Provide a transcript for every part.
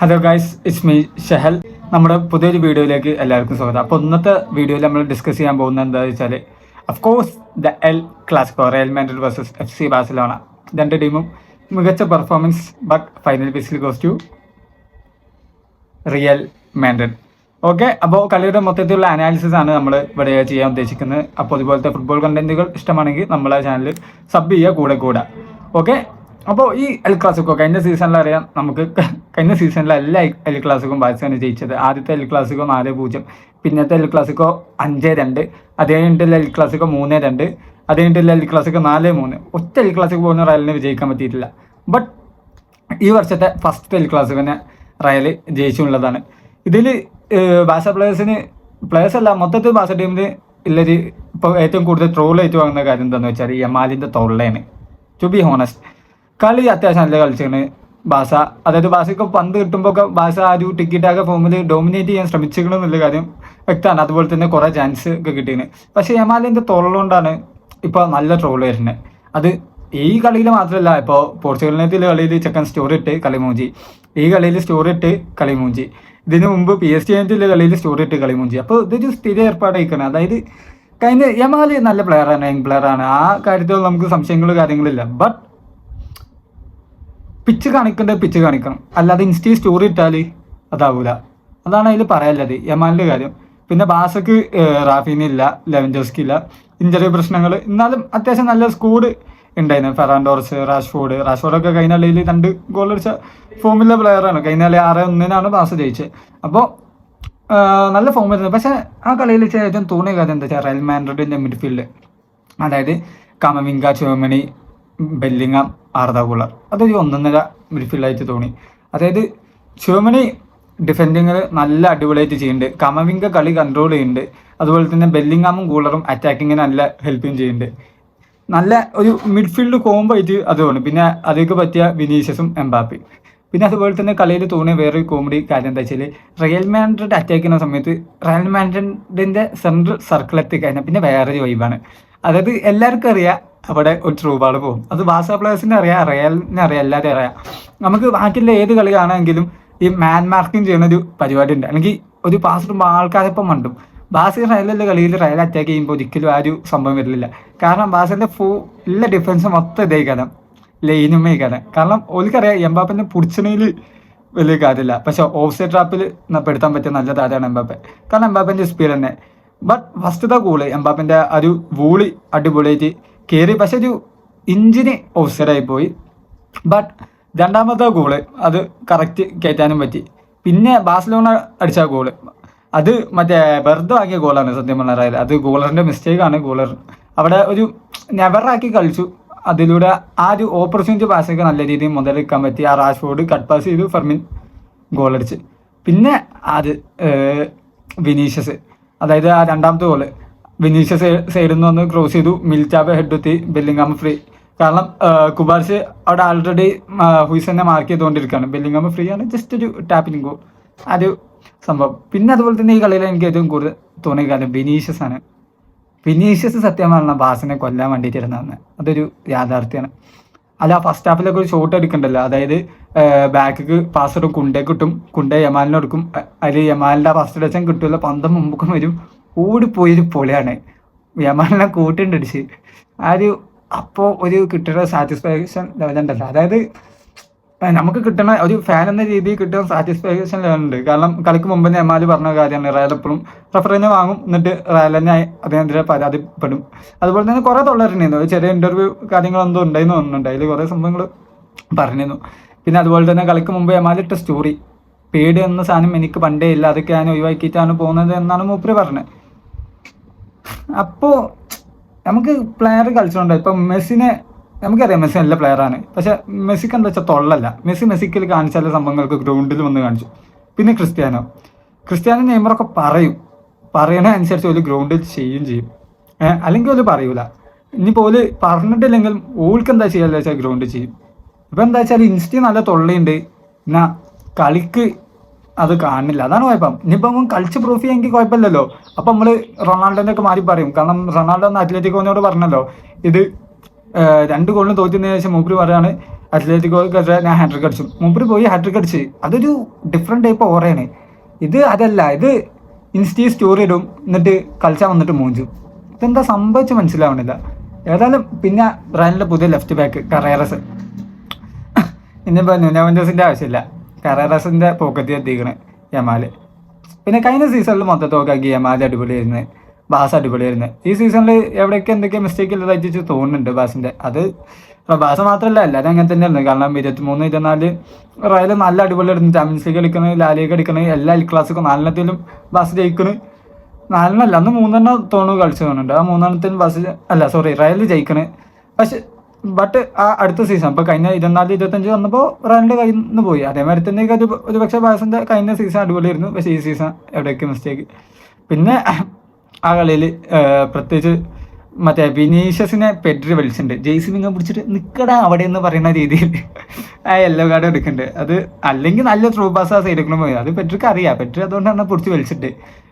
Hello guys, it's me Shahal. നമ്മുടെ പുതിയൊരു വീഡിയോയിലേക്ക് എല്ലാവർക്കും സ്വാഗതം. അപ്പോൾ ഇന്നത്തെ വീഡിയോയിൽ നമ്മൾ ഡിസ്കസ് ചെയ്യാൻ പോകുന്നത് എന്താണെന്ന് വെച്ചാൽ, of course the El Clasico, Real Madrid versus FC Barcelona. രണ്ട് ടീമും മികച്ച പെർഫോമൻസ്, ബട്ട് ഫൈനൽ ബേസിൽ goes to Real Madrid. Okay, അപ്പോൾ കളിയുടെ മൊത്തത്തിലുള്ള അനാലിസിസ് ആണ് നമ്മൾ ഇവിടെ ചെയ്യാൻ ഉദ്ദേശിക്കുന്നത്. അപ്പോൾ ഇതുപോലത്തെ ഫുട്ബോൾ കണ്ടന്റുകൾ ഇഷ്ടമാണെങ്കിൽ നമ്മളെ ചാനൽ സബ് ചെയ്യുക കൂടെ. ഓക്കെ, അപ്പോൾ ഈ എൽ ക്ലാസിക്കോ കഴിഞ്ഞ സീസണിൽ അറിയാം നമുക്ക്. കഴിഞ്ഞ സീസണിൽ എല്ലാ എൽ ക്ലാസിക്കും ബാഴ്സയാണ് ജയിച്ചത്. ആദ്യത്തെ എൽ ക്ലാസിക്കോ 4-0, പിന്നത്തെ എൽ ക്ലാസിക്കോ 5-2, അതേ കഴിഞ്ഞിട്ടുള്ള എൽ ക്ലാസിക്കോ 3-2, അതേ കഴിഞ്ഞിട്ടുള്ള എൽ ക്ലാസിക്കോ 4-3. ഒറ്റ എൽ ക്ലാസിക്കോ പോകുന്ന റയലിന് വിജയിക്കാൻ പറ്റിയിട്ടില്ല. ബട്ട് ഈ വർഷത്തെ ഫസ്റ്റ് എൽ ക്ലാസിക്കോനെ റയൽ ജയിച്ചുള്ളതാണ്. ഇതിൽ ബാഴ്സ പ്ലേയേഴ്സ് അല്ല, മൊത്തത്തിൽ ബാഴ്സ ടീമിന് ഉള്ളത് ഇപ്പോൾ ഏറ്റവും കൂടുതൽ ട്രോൾ ഏറ്റുവാങ്ങുന്ന കാര്യം എന്താണെന്ന് വെച്ചാൽ യമാലിൻ്റെ തൊള്ളയാണ്. ടു ബി ഹോണസ്റ്റ്, കളി അത്യാവശ്യം നല്ല കളിച്ചാണ് ബാഴ്സ. അതായത് ബാഴ്സയ്ക്ക് പന്ത് കിട്ടുമ്പോൾ ഒക്കെ ബാഴ്സ ആ ഒരു ടിക്കറ്റാകെ ഫോമിൽ ഡോമിനേറ്റ് ചെയ്യാൻ ശ്രമിച്ചിരിക്കണമെന്നുള്ള കാര്യം വ്യക്തമാണ്. അതുപോലെ തന്നെ കുറേ ചാൻസ് ഒക്കെ കിട്ടിയത്. പക്ഷേ യമാലിൻ്റെ തൊള്ളുകൊണ്ടാണ് ഇപ്പോൾ നല്ല ട്രോൾ വരുന്നത്. അത് ഈ കളിയിൽ മാത്രമല്ല, ഇപ്പോൾ പോർച്ചുഗലിനകത്തുള്ള കളിയിൽ ചെക്കൻ സ്റ്റോറി ഇട്ട് കളിമൂഞ്ചി, ഈ കളിയിൽ സ്റ്റോറി ഇട്ട് കളിമൂഞ്ചി, ഇതിനു മുമ്പ് PSG കളിയിൽ സ്റ്റോറി ഇട്ട് കളിമൂഞ്ചി. അപ്പോൾ ഇതൊരു സ്ഥിര ഏർപ്പാടായിക്കണം. അതായത് കഴിഞ്ഞ യമാല് നല്ല പ്ലെയറാണ്, യങ് പ്ലെയറാണ്, ആ കാര്യത്തിൽ നമുക്ക് സംശയങ്ങളും കാര്യങ്ങളില്ല. ബട്ട് പിച്ച് കാണിക്കണം, അല്ലാതെ ഇൻസ്റ്റീ സ്റ്റോറി ഇട്ടാൽ അതാവൂല. അതാണ് അതിൽ പറയാനുള്ളത് യമാലിൻ്റെ കാര്യം. പിന്നെ ബാസക്ക് റാഫീനില്ല, ലെവൻഡോസ്കി ഇല്ല, ഇഞ്ചറി പ്രശ്നങ്ങൾ. എന്നാലും അത്യാവശ്യം നല്ല സ്കോഡ് ഉണ്ടായിരുന്നു. ഫെറാൻ ടോറസ്, റാഷ്ഫോർഡൊക്കെ കഴിഞ്ഞ കളിയിൽ 2 ഗോൾ അടിച്ച ഫോമിലെ പ്ലെയറാണ്. കഴിഞ്ഞ കളി 6-1 ബാസ ജയിച്ചത്. അപ്പോൾ നല്ല ഫോം വരുന്നത്. പക്ഷേ ആ കളിയിൽ ഏറ്റവും തോന്നിയ കാര്യം എന്താ വെച്ചാൽ, റയൽ മാഡ്രിഡിൻ്റെ മിഡ്ഫീൽഡ്, അതായത് കാമവിംഗ, ചുവമണി, ബെല്ലിങ്ങാം, ആർദ ഗുളർ, അതൊരു 1.5 മിഡ്ഫീൽഡായിട്ട് തോന്നി. അതായത് ചുവമണി ഡിഫെൻഡിങ്ങിൽ നല്ല അടിപൊളിയായിട്ട് ചെയ്യുന്നുണ്ട്, കാമവിംഗ കളി കൺട്രോൾ ചെയ്യുന്നുണ്ട്, അതുപോലെ തന്നെ ബെല്ലിങ്ങാമും ഗുളറും അറ്റാക്കിങ്ങിന് നല്ല ഹെൽപ്പും ചെയ്യുന്നുണ്ട്. നല്ല ഒരു മിഡ്ഫീൽഡ് കോംബോ ആയിട്ട് അത് തോന്നി. പിന്നെ അതിലേക്ക് പറ്റിയ വിനീഷ്യസും എംബാപ്പയും. പിന്നെ അതുപോലെ തന്നെ കളിയിൽ തോന്നിയ വേറൊരു കോമഡി കാര്യം എന്താ വെച്ചാൽ, റയൽ മാഡ്രിഡ് അറ്റാക്ക് ചെയ്യുന്ന സമയത്ത് റയൽ മാഡ്രിഡിൻ്റെ സെൻട്രൽ സർക്കിൾ എത്തിക്കഴിഞ്ഞാൽ പിന്നെ വേറൊരു വൈബാണ്. അതായത് എല്ലാവർക്കും അറിയാം അവിടെ ഒരു ത്രൂ ബോൾ പോകും. അത് ബാഴ്സ പ്ലേയേഴ്സിനെ അറിയാം, റയലിനെ അറിയാം, എല്ലാവരും അറിയാം. നമുക്ക് ബാക്കിയുള്ള ഏത് കളി കാണുമെങ്കിലും ഈ മാൻ മാർക്കിങ് ചെയ്യുന്ന ഒരു പരിപാടി ഉണ്ട്. അല്ലെങ്കിൽ ഒരു പാസ് ഇടുമ്പോൾ ആൾക്കാരെപ്പം മണ്ടും. ബാഴ്സ റയലിലെ കളിയിൽ റയൽ അറ്റാക്ക് ചെയ്യുമ്പോൾ ഒരിക്കലും ആ ഒരു സംഭവം വരില്ല. കാരണം ബാഴ്സൻ്റെ എല്ലാ ഡിഫൻസ് മൊത്തം ഇതേ കഥം, ലൈനുമേ കഥ. കാരണം ഓൽക്കറിയാം എംബാപ്പനെ പിടിച്ചണയിൽ വലിയ കാര്യമില്ല. പക്ഷെ ഓഫ് സൈഡ് ട്രാപ്പിൽ പെടുത്താൻ പറ്റിയ നല്ല താരമാണ് എംബാപ്പെ. കാരണം എംബാപ്പൻ്റെ സ്പീഡ് തന്നെ. ബട്ട് ഫസ്റ്റത്തെ ഗോള് എംബാപ്പൻ്റെ ഒരു വൂളി അടിപൊളിയായിട്ട് കയറി, പക്ഷെ ഒരു ഇഞ്ചിന് ഓഫ് സൈഡായി പോയി. ബട്ട് രണ്ടാമത്തെ ഗോള് അത് കറക്റ്റ് കയറ്റാനും പറ്റി. പിന്നെ ബാഴ്സലോണ അടിച്ച ഗോള് അത് മറ്റേ വെറുതെ ആക്കിയ ഗോളാണ് സത്യം പറഞ്ഞാൽ. അത് ഗോളറിൻ്റെ മിസ്റ്റേക്കാണ്. ഗോളർ അവിടെ ഒരു നെവറാക്കി കളിച്ചു. അതിലൂടെ ആ ഒരു ഓപ്പർച്യൂണിറ്റി പാസൊക്കെ നല്ല രീതിയിൽ മുതലെടുക്കാൻ പറ്റി. ആ റാഷ്ഫോർഡ് കട്ട് പാസ് ചെയ്തു, ഫെർമിൻ ഗോളടിച്ച്. പിന്നെ അത് വിനീഷ്യസ്, അതായത് ആ രണ്ടാമത്തെ ഗോള് വിനീഷ്യസ് സൈഡിൽ നിന്ന് വന്ന് ക്രോസ് ചെയ്തു, മിൽറ്റാബ് ഹെഡ് എത്തി, ബെല്ലിങ്ങാം ഫ്രീ. കാരണം കുബാർസ് അവിടെ ആൾറെഡി ഹുയ്സനെ മാർക്ക് ചെയ്തുകൊണ്ടിരിക്കുകയാണ്. ബെല്ലിങ്ങാം ഫ്രീ ആണ്, ജസ്റ്റ് ഒരു ടാപ്പിംഗ് ഗോൾ, ആ ഒരു സംഭവം. പിന്നെ അതുപോലെ തന്നെ ഈ കളിയിൽ എനിക്ക് ഏറ്റവും കൂടുതൽ തോന്നിയ കാര്യം വിനീഷ്യസ് ആണ്. വിനീഷ്യസ് സത്യം പറഞ്ഞാൽ ബാസിനെ കൊല്ലാൻ വേണ്ടിയിട്ടിരുന്നതെന്ന്, അതൊരു യാഥാർത്ഥ്യമാണ്. അല്ല, ഫസ്റ്റ് ഹാഫിലൊക്കെ ഒരു ഷോട്ട് എടുക്കണ്ടല്ലോ, അതായത് ബാക്കിക്ക് പാസ് ഇടും, കുണ്ടേക്ക് കിട്ടും, കുണ്ടേ യമാലിനെ എടുക്കും, അതിൽ യമാലിൻ്റെ ഫസ്റ്റ് ടച്ചും കിട്ടുമല്ലോ, പന്തം മുമ്പൊക്കെ വരും, ഓടിപ്പോയൊരു പൊളിയാണ്. യമാലിനെ കൂട്ടിണ്ടടിച്ച് ആ ഒരു അപ്പോൾ ഒരു കിട്ടുന്ന സാറ്റിസ്ഫാക്ഷൻ ലെവലുണ്ടല്ലോ, അതായത് നമുക്ക് കിട്ടുന്ന ഒരു ഫാൻ എന്ന രീതിയിൽ കിട്ടുന്ന സാറ്റിസ്ഫാക്ഷൻ ലെവലുണ്ട്. കാരണം കളിക്ക് മുമ്പ് തന്നെ യമാല് പറഞ്ഞ കാര്യമാണ്, റയൽ എപ്പോഴും റഫറിനെ വാങ്ങും, എന്നിട്ട് റയൽ തന്നെ അതിനെതിരെ പരാതിപ്പെടും. അതുപോലെ തന്നെ കുറേ തൊള്ളറിഞ്ഞിരുന്നു, ചെറിയ ഇൻ്റർവ്യൂ കാര്യങ്ങളെന്തോ ഉണ്ടായിരുന്നു തോന്നുന്നുണ്ട്, അതിൽ കുറേ സംഭവങ്ങൾ പറഞ്ഞിരുന്നു. പിന്നെ അതുപോലെ തന്നെ കളിക്ക് മുമ്പ് യമാലിട്ട സ്റ്റോറി, പേടി എന്ന സാധനം എനിക്ക് പണ്ടേ ഇല്ല, അതൊക്കെ ഞാൻ ഒഴിവാക്കിയിട്ടാണ് പോകുന്നത് എന്നാണ് മൂപ്പര് പറഞ്ഞത്. അപ്പോൾ നമുക്ക് പ്ലെയർ കളിച്ചുകൊണ്ട് ഇപ്പം മെസ്സിനെ നമുക്കറിയാം, മെസ്സി നല്ല പ്ലെയറാണ്. പക്ഷെ മെസ്സിക്ക് എന്താ വെച്ചാൽ തൊള്ളല്ല. മെസ്സിക്കിൽ കാണിച്ചാൽ സംഭവങ്ങൾക്ക് ഗ്രൗണ്ടിൽ വന്ന് കാണിച്ചു. പിന്നെ ക്രിസ്ത്യാനോ നെയ്മറൊക്കെ പറയണ അനുസരിച്ച് ഒരു ഗ്രൗണ്ടിൽ ചെയ്യും. അല്ലെങ്കിൽ ഒരു പറയൂല. ഇനിയിപ്പോൾ ഓല് പറഞ്ഞിട്ടില്ലെങ്കിലും ഓൾക്ക് എന്താ ചെയ്യാന്ന് വെച്ചാൽ ഗ്രൗണ്ടിൽ ചെയ്യും. ഇപ്പം എന്താ വെച്ചാൽ ഇൻസ്റ്റി നല്ല തൊള്ളയുണ്ട്, എന്നാൽ കളിക്ക് അത് കാണുന്നില്ല, അതാണ് കുഴപ്പം. ഇനിയിപ്പം കളിച്ച് പ്രൂഫ് ചെയ്യാമെങ്കിൽ കുഴപ്പമില്ലല്ലോ. അപ്പം നമ്മൾ റൊണാൾഡോൻ്റെ ഒക്കെ മാറി പറയും. കാരണം റൊണാൾഡോ ഒന്ന് അത്ലറ്റിക്കോനോട് പറഞ്ഞല്ലോ, ഇത് 2 ഗോളിന് തോറ്റതിന് ശേഷം മൂപ്പര് പറയാണ്, അത്ലറ്റിക്കോക്കെതിരെ ഞാൻ ഹാട്രിക് അടിച്ചു, മൂപ്പര് പോയി ഹാട്രിക് അടിച്ച്. അതൊരു ഡിഫറെൻറ്റ് ടൈപ്പ് ഓറയാണ്. ഇത് അതല്ല, ഇത് ഇൻസ്റ്റീ സ്റ്റോറി ഇടും എന്നിട്ട് കളിച്ചാൽ വന്നിട്ട് മൂഞ്ചും. ഇതെന്താ സംഭവിച്ച് മനസ്സിലാവണില്ല. ഏതായാലും പിന്നെ റയലിൻ്റെ പുതിയ ലെഫ്റ്റ് ബാക്ക് കറേറസ്, ഇനിയിപ്പോൾ ന്യൂനോവൻറ്റേഴ്സിൻ്റെ ആവശ്യമില്ല, കറേറസിൻ്റെ പോക്കറ്റ് എത്തിക്കണേ യമാൽ. പിന്നെ കഴിഞ്ഞ സീസണിൽ മൊത്തത്തോക്കാക്കി യമാൽ അടിപൊളിയായിരുന്നു, ബാസ് അടിപൊളിയായിരുന്നു. ഈ സീസണിൽ എവിടെയൊക്കെ എന്തൊക്കെ മിസ്റ്റേക്ക് ഉള്ളതായിട്ട് തോന്നുന്നുണ്ട് ബാസിൻ്റെ. അത് ബാസ മാത്രമല്ല എല്ലാവരും അങ്ങനെ തന്നെയായിരുന്നു. കാരണം 23-24 റയൽ നല്ല അടിപൊളിയായിരുന്നു. ചാമ്പ്യൻസ് ലീഗ് കളിക്കുന്നത്, ലാ ലീഗ് കളിക്കുന്നത്, എല്ലാ എൽ ക്ലാസിക്കും 4 ബാസ് ജയിക്കണ്. 4 അന്ന് 3 തോന്നുന്നു കളിച്ചു തോന്നുന്നുണ്ട്. ആ 3 ബാസ് റയൽ ജയിക്കണ്. പക്ഷെ ആ അടുത്ത സീസൺ ഇപ്പോൾ കഴിഞ്ഞ 24-25 വന്നപ്പോൾ റയലിൻ്റെ കയ്യിൽ നിന്ന് പോയി. അതേമാതിരി തന്നെ ഒരു പക്ഷേ ബാസിൻ്റെ കഴിഞ്ഞ സീസൺ അടിപൊളിയായിരുന്നു. പക്ഷേ ഈ സീസൺ എവിടെയൊക്കെ മിസ്റ്റേക്ക്. പിന്നെ ആ കളിയിൽ പ്രത്യേകിച്ച് മറ്റേ വിനീഷ്യസിനെ പെഡ്രി വലിച്ചിട്ടുണ്ട്, ജെയ്സി മിങ്ങ പിടിച്ചിട്ട് നിൽക്കടാ അവിടെ എന്ന് പറയുന്ന രീതിയിൽ ആ യെല്ലോ കാർഡ് എടുക്കുന്നുണ്ട്. അത് അല്ലെങ്കിൽ നല്ല ത്രൂ പാസ് ആ സൈഡിൽ പോയി, അത് പെഡ്രിക്ക് അറിയാം, പെഡ്രി അതുകൊണ്ടാണ് പിടിച്ച് വലിച്ചിട്ട്.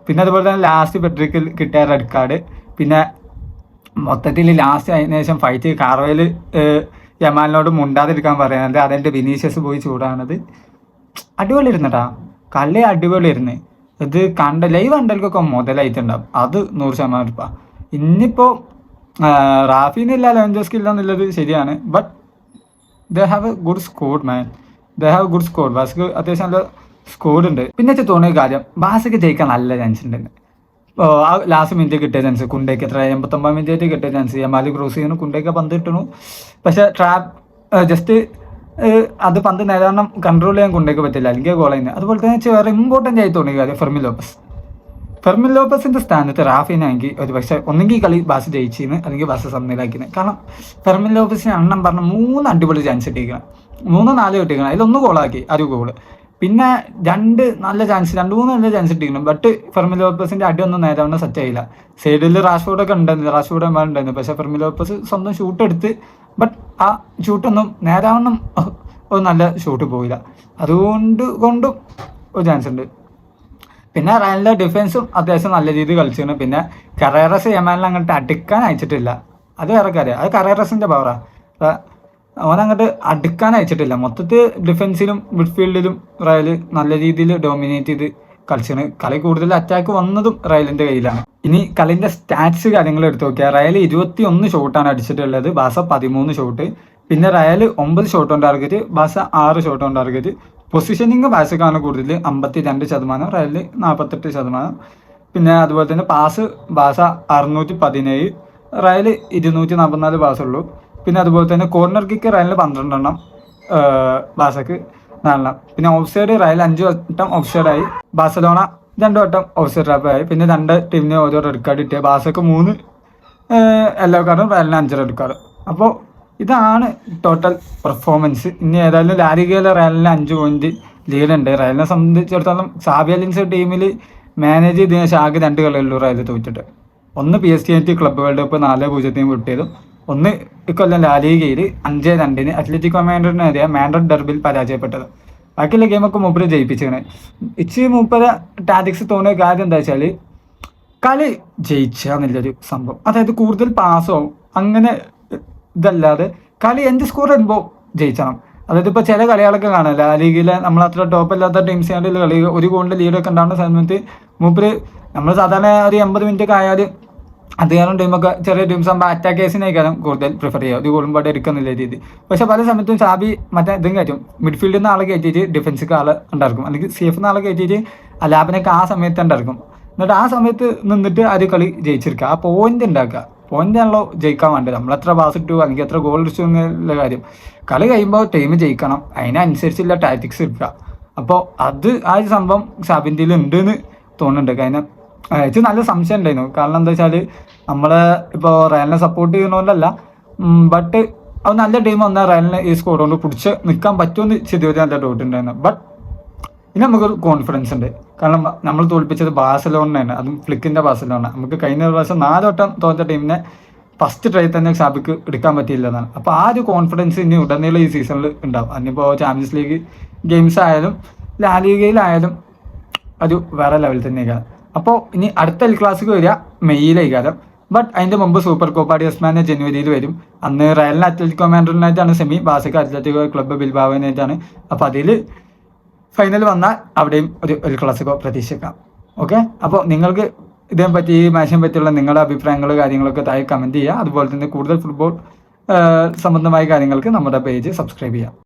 പിന്നെ അതുപോലെ തന്നെ ലാസ്റ്റ് പെഡ്രിക്ക് കിട്ടിയ റെഡ് കാർഡ്. പിന്നെ മൊത്തത്തിൽ ലാസ്റ്റ് അതിന് ശേഷം ഫൈറ്റ് കാർവയിൽ യമാലിനോട് മുണ്ടാതിരിക്കാൻ പറയുന്നത്, അതെൻ്റെ വിനീഷ്യസ് പോയി ചൂടാണത്. അടിപൊളിയിരുന്നട്ടാ, കളി അടിപൊളിയായിരുന്നു. ഇത് ലൈവ് കണ്ടൽക്കൊക്കെ മുതലായിട്ടുണ്ടാവും, അത് 100% ഉറപ്പാ. ഇന്നിപ്പോൾ റാഫീനില്ല, ലെവൻഡോസ്കി ഇല്ല എന്നുള്ളത് ശരിയാണ്. But they have a good squad man, they have a good squad. ബാസ്ക്ക് അത്യാവശ്യം നല്ല സ്കോഡ് ഉണ്ട്. പിന്നെ തോന്നിയ കാര്യം, ബാസ്ക്ക് ജയിക്കാൻ നല്ല ചാൻസ് ഉണ്ട്. ആ ലാസ്റ്റ് മിനിറ്റ് കിട്ടിയ ചാൻസ്, കുണ്ടേക്ക് എത്ര 89 മിനിറ്റ് കിട്ടിയ ചാൻസ്, യമാലി ക്രോസ് ചെയ്യുന്നു, കുണ്ടേക്ക് പന്ത് കിട്ടണു. പക്ഷേ ജസ്റ്റ് അത് പന്ത് നേരാവണ്ണം കൺട്രോൾ ചെയ്യാൻ കൊണ്ടേക്ക് പറ്റില്ല, അല്ലെങ്കിൽ ഗോൾ ചെയ്യുന്നത്. അതുപോലെ തന്നെ വേറെ ഇമ്പോർട്ടൻ്റ് ആയി തോന്നിയ കാര്യം ഫെർമിൻ ലോപ്പസിൻ്റെ സ്ഥാനത്ത് റാഫിനാണെങ്കിൽ ഒരു പക്ഷേ ഒന്നെങ്കിൽ കളി ബാസ് ജയിച്ചിന്ന്, അല്ലെങ്കിൽ ബാസ് സമനിലാക്കിയത്. കാരണം ഫെർമിൻ ലോപ്പസിന് എണ്ണം പറഞ്ഞ 3 അടിപൊളി ചാൻസ് കിട്ടിയിരിക്കണം, 3-4 കിട്ടിയിരിക്കണം. അതിലൊന്ന് ഗോളാക്കി, ഒരു ഗോള്. പിന്നെ 2 നല്ല ചാൻസ്, 2-3 നല്ല ചാൻസ് കിട്ടിയിരിക്കണം. ബട്ട് ഫെർമിൻ ലോപ്പസിൻ്റെ അടിയൊന്നും നേരാവണ്ണം സെറ്റ് ആയില്ല. സൈഡിൽ റാഷ്ഫോർഡൊക്കെ ഉണ്ടായിരുന്നു, റാഷ്ഫോർഡ് ഉണ്ടായിരുന്നു. പക്ഷേ ഫെർമിൻ ലോപ്പസ് സ്വന്തം ഷൂട്ട് എടുത്ത്, ബട്ട് ആ ഷൂട്ടൊന്നും നേരാവണ്ണം ഒരു നല്ല ഷൂട്ട് പോയില്ല. കൊണ്ടും ഒരു ചാൻസ് ഉണ്ട്. പിന്നെ റയലിൻ്റെ ഡിഫൻസും അത്യാവശ്യം നല്ല രീതിയിൽ കളിച്ചിരുന്നു. പിന്നെ കറേറസ് യമാലിനെ അങ്ങോട്ട് അടുക്കാൻ അയച്ചിട്ടില്ല, അത് വേറെ കാര്യം, അത് കറേറസിൻ്റെ പവറാണ്. അവനങ്ങോട്ട് അടുക്കാൻ അയച്ചിട്ടില്ല. മൊത്തത്തിൽ ഡിഫൻസിലും മിഡ്ഫീൽഡിലും റയൽ നല്ല രീതിയിൽ ഡോമിനേറ്റ് ചെയ്ത് കളിച്ചാണ്. കളി കൂടുതൽ അറ്റാക്ക് വന്നതും റയലിൻ്റെ കയ്യിലാണ്. ഇനി കളിൻ്റെ സ്റ്റാറ്റ്സ് കാര്യങ്ങൾ എടുത്ത് നോക്കിയാൽ റയൽ 21 ഷോട്ടാണ് അടിച്ചിട്ടുള്ളത്, ബാസ 13 ഷോട്ട്. പിന്നെ റയൽ 9 ഷോട്ട് ഓൺ ടാർഗറ്റ്, ബാസ 6 ഷോട്ട് ഓൺ ടാർഗറ്റ്. പൊസിഷനിങ് ബാസക്കാണ് കൂടുതൽ, 52%, റയലിൽ 48%. പിന്നെ അതുപോലെ തന്നെ പാസ് ബാസ 617, റയൽ 244 പാസ്സുള്ളൂ. പിന്നെ അതുപോലെ തന്നെ കോർണർ കിക്ക് റയലിന് 12 ബാസക്ക് 4. പിന്നെ ഓഫ് സൈഡ് റയൽ 5 വട്ടം ഓഫ് സൈഡായി, ബാഴ്സലോണ 2 വട്ടം ഓഫ് സൈഡ് ട്രാപ്പായി. പിന്നെ 2 ടീമിന് ഓരോ റെഡ് കാർഡ് കിട്ടിയ, ബാസക്ക് 3 യെല്ലോ കാർഡും റയലിന് 5 റെഡ് കാർഡ്. അപ്പോൾ ഇതാണ് ടോട്ടൽ പെർഫോമൻസ്. ഇനി ഏതായാലും ലാലിഗയിലെ റയലിന് 5 പോയിന്റ് ലീഡുണ്ട്. റയലിനെ സംബന്ധിച്ചിടത്തോളം സാബി അലിൻസ് ടീമിൽ മാനേജ് ചെയ്തതിന് ശേഷം ആകെ 2 കളിയുള്ളൂ റയൽ തോറ്റിട്ട്. ഒന്ന് PSG ക്ലബ്ബ് വേൾഡ് കപ്പ് 4-0 വിട്ടതും, ഒന്ന് ഇക്കൊല്ലം ലാലിഗയിൽ 5-2 അത്ലറ്റിക്കോ മാൻഡ്രിഡിനെതിരെ മാൻഡ്രിഡ് ഡെർബിൽ പരാജയപ്പെട്ടത്. ബാക്കിയുള്ള ഗെയിമൊക്കെ മൂപ്പര് ജയിപ്പിച്ചാണ്. മൂപ്പര് ടാറ്റിക്സ് തോന്നിയ കാര്യം എന്താ വെച്ചാൽ കളി ജയിച്ചാന്നുള്ളൊരു സംഭവം. അതായത് കൂടുതൽ പാസ്സോ അങ്ങനെ ഇതല്ലാതെ കളി എന്ത് സ്കോർ വരുമ്പോൾ ജയിച്ചണം. അതായത് ഇപ്പോൾ ചില കളികളൊക്കെ കാണാം, ലാലിഗയിലെ നമ്മളത്ര ടോപ്പല്ലാത്ത ടീംസിൻ്റെ കളി 1 ഗോളിൻ്റെ ലീഡൊക്കെ ഉണ്ടാകുന്ന സമയത്ത് മൂപ്പര്, നമ്മൾ സാധാരണ ഒരു 80 മിനിറ്റ് ആയാൽ അധികാരം ടീമൊക്കെ ചെറിയ ടീംസ് ആകുമ്പോൾ അറ്റാക്കേഴ്സിനേക്കാളും കൂടുതൽ പ്രിഫർ ചെയ്യുക, 1 ഗോളും പാടെ എടുക്കുന്നില്ല രീതി. പക്ഷേ പല സമയത്തും സാബി മറ്റേ ഇതും കയറ്റും, മിഡ്ഫീൽഡിൽ നിന്ന് ആളെ കയറ്റിയിട്ട് ഡിഫൻസിക്ക് ആളെ ഉണ്ടായിരിക്കും, അല്ലെങ്കിൽ CF ആളെ കയറ്റിയിട്ട് അലാബിനൊക്കെ ആ സമയത്ത് ഉണ്ടായിരിക്കും. എന്നിട്ട് ആ സമയത്ത് നിന്നിട്ട് അത് കളി ജയിച്ചെടുക്കുക, ആ പോയിന്റ് ഉണ്ടാക്കുക. പോയിന്റ് ആണല്ലോ ജയിക്കാൻ വേണ്ടത്. നമ്മളെത്ര പാസ് ഇട്ടു അല്ലെങ്കിൽ എത്ര ഗോൾ അടിച്ചു എന്നുള്ള കാര്യം. കളി കഴിയുമ്പോൾ ടീം ജയിക്കണം, അതിനനുസരിച്ചുള്ള ടാറ്റിക്സ് എടുക്കുക. അപ്പോൾ അത് ആ ഒരു സംഭവം സാബിൻ്റെ ഉണ്ട് എന്ന് തോന്നുന്നുണ്ട്. കാരണം എനിക്ക് നല്ല സംശയം ഉണ്ടായിരുന്നു. കാരണം എന്താ വെച്ചാൽ നമ്മൾ ഇപ്പോൾ റയലിനെ സപ്പോർട്ട് ചെയ്യുന്നതുകൊണ്ടല്ല, ബട്ട് അത് നല്ല ടീം വന്നാൽ റയലിനെ ഈ സ്കോർ കൊണ്ട് പിടിച്ച് നിൽക്കാൻ പറ്റുമെന്ന് ചെറിയൊരു നല്ല ഡൗട്ട് ഉണ്ടായിരുന്നു. ബട്ട് ഇനി നമുക്കൊരു കോൺഫിഡൻസ് ഉണ്ട്. കാരണം നമ്മൾ തോൽപ്പിച്ചത് ബാഴ്സലോണയാണ്, അതും ഫ്ലിക്കിൻ്റെ ബാഴ്സലോണ. നമുക്ക് കഴിഞ്ഞ പ്രാവശ്യം 4 വട്ടം തോറ്റ ടീമിനെ ഫസ്റ്റ് ട്രൈ തന്നെ സാബിക്ക് എടുക്കാൻ പറ്റിയില്ലെന്നാണ്. അപ്പോൾ ആ ഒരു കോൺഫിഡൻസ് ഇനി ഉടനീളം ഈ സീസണിൽ ഉണ്ടാവും. അതിനിപ്പോൾ ചാമ്പ്യൻസ് ലീഗ് ഗെയിംസ് ആയാലും ലാലിഗയിലായാലും അത് വേറെ ലെവൽ തന്നെയാണ്. അപ്പോൾ ഇനി അടുത്ത എൽ ക്ലാസിക്ക് വരിക മെയ്യിലേക്കാരം. ബട്ട് അതിൻ്റെ മുമ്പ് സൂപ്പർ കോപ്പ ഡി എസ്പാന ജനുവരിയിൽ വരും. അന്ന് റയലിന് അത്ലറ്റിക്കോ മാഡ്രിഡിനായിട്ടാണ് സെമി, ബാസക്ക് അത്ലറ്റിക്കോ ക്ലബ്ബ് ബിൽബാവിനായിട്ടാണ്. അപ്പോൾ അതിൽ ഫൈനൽ വന്നാൽ അവിടെയും ഒരു എൽ ക്ലാസിക്കോ പ്രതീക്ഷിക്കാം. ഓക്കെ, അപ്പോൾ നിങ്ങൾക്ക് ഇതിനെപ്പറ്റി ഈ മാച്ചിനെ പറ്റിയുള്ള നിങ്ങളുടെ അഭിപ്രായങ്ങൾ കാര്യങ്ങളൊക്കെ താഴെ കമൻറ്റ് ചെയ്യുക. അതുപോലെ തന്നെ കൂടുതൽ ഫുട്ബോൾ സംബന്ധമായ കാര്യങ്ങൾക്ക് നമ്മുടെ പേജ് സബ്സ്ക്രൈബ് ചെയ്യാം.